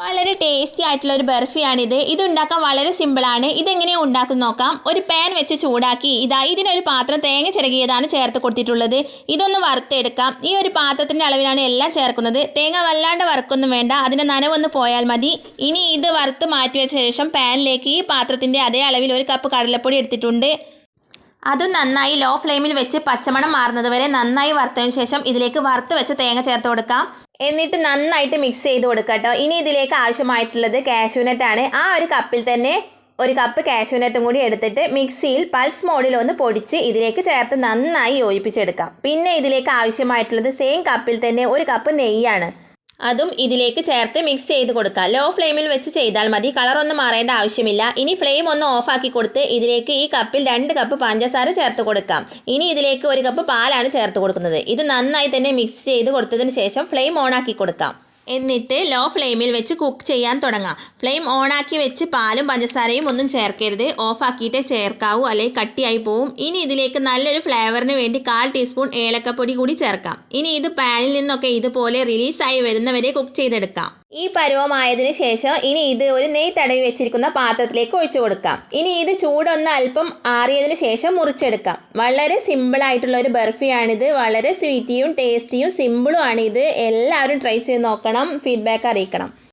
വളരെ ടേസ്റ്റി ആയിട്ടുള്ള ഒരു ബർഫിയാണിത്. ഇത് ഉണ്ടാക്കാൻ വളരെ സിമ്പിളാണ്. ഇതെങ്ങനെയാണ് ഉണ്ടാക്കുന്നത് നോക്കാം. ഒരു പാൻ വെച്ച് ചൂടാക്കി ഇതിനൊരു പാത്രം തേങ്ങ ചിരകിയതാണ് ചേർത്ത് കൊടുത്തിട്ടുള്ളത്. ഇതൊന്ന് വറുത്തെടുക്കാം. ഈ ഒരു പാത്രത്തിൻ്റെ അളവിലാണ് എല്ലാം ചേർക്കുന്നത്. തേങ്ങ വല്ലാണ്ട് വറുക്കൊന്നും വേണ്ട, അതിൻ്റെ നനവൊന്ന് പോയാൽ മതി. ഇനി ഇത് വറുത്ത് മാറ്റി വെച്ച ശേഷം പാനിലേക്ക് ഈ പാത്രത്തിൻ്റെ അതേ അളവിൽ 1 കപ്പ് കടലപ്പൊടി എടുത്തിട്ടുണ്ട്. അതും നന്നായി ലോ ഫ്ലെയിമിൽ വെച്ച് പച്ചമണം മാറുന്നത് വരെ നന്നായി വറുത്തതിന് ശേഷം ഇതിലേക്ക് വറുത്ത് വെച്ച് തേങ്ങ ചേർത്ത് കൊടുക്കാം. എന്നിട്ട് നന്നായിട്ട് മിക്സ് ചെയ്ത് കൊടുക്കാം കേട്ടോ. ഇനി ഇതിലേക്ക് ആവശ്യമായിട്ടുള്ളത് കാഷ്യൂനട്ടാണ്. ആ ഒരു കപ്പിൽ തന്നെ 1 കപ്പ് കാഷ്യൂനട്ടും കൂടി എടുത്തിട്ട് മിക്സിയിൽ പൾസ് മോഡിൽ ഒന്ന് പൊടിച്ച് ഇതിലേക്ക് ചേർത്ത് നന്നായി യോജിപ്പിച്ചെടുക്കാം. പിന്നെ ഇതിലേക്ക് ആവശ്യമായിട്ടുള്ളത് സെയിം കപ്പിൽ തന്നെ 1 കപ്പ് നെയ്യാണ്. അതും ഇതിലേക്ക് ചേർത്ത് മിക്സ് ചെയ്ത് കൊടുക്കുക. ലോ ഫ്ലെയിമിൽ വെച്ച് ചെയ്താൽ മതി, കളറൊന്നും മാറേണ്ട ആവശ്യമില്ല. ഇനി ഫ്ലെയിം ഒന്ന് ഓഫാക്കി കൊടുത്ത് ഇതിലേക്ക് ഈ കപ്പിൽ 2 കപ്പ് പഞ്ചസാര ചേർത്ത് കൊടുക്കാം. ഇനി ഇതിലേക്ക് 1 കപ്പ് പാലാണ് ചേർത്ത് കൊടുക്കുന്നത്. ഇത് നന്നായി തന്നെ മിക്സ് ചെയ്ത് കൊടുത്തതിന് ശേഷം ഫ്ലെയിം ഓണാക്കി കൊടുക്കാം. എന്നിട്ട് ലോ ഫ്ലെയിമിൽ വെച്ച് കുക്ക് ചെയ്യാൻ തുടങ്ങാം. ഫ്ലെയിം ഓണാക്കി വെച്ച് പാലും പഞ്ചസാരയും ഒന്നും ചേർക്കരുത്, ഓഫാക്കിയിട്ടേ ചേർക്കാവൂ, അല്ലെങ്കിൽ കട്ടിയായി പോവും. ഇനി ഇതിലേക്ക് നല്ലൊരു ഫ്ലേവറിന് വേണ്ടി 1/4 ടീസ്പൂൺ ഏലക്കപ്പൊടി കൂടി ചേർക്കാം. ഇനി ഇത് പാനിൽ നിന്നൊക്കെ ഇതുപോലെ റിലീസായി വരുന്നവരെ കുക്ക് ചെയ്തെടുക്കാം. ഈ പരുവമായതിന് ശേഷം ഇനി ഇത് ഒരു നെയ്യ് തടവി വെച്ചിരിക്കുന്ന പാത്രത്തിലേക്ക് ഒഴിച്ചു കൊടുക്കാം. ഇനി ഇത് ചൂടൊന്ന് അല്പം ആറിയതിന് ശേഷം മുറിച്ചെടുക്കാം. വളരെ സിമ്പിളായിട്ടുള്ള ഒരു ബർഫിയാണിത്. വളരെ സ്വീറ്റിയും ടേസ്റ്റിയും സിമ്പിളും ആണ് ഇത്. എല്ലാവരും ട്രൈ ചെയ്ത് നോക്കണം, ഫീഡ്ബാക്ക് അറിയിക്കണം.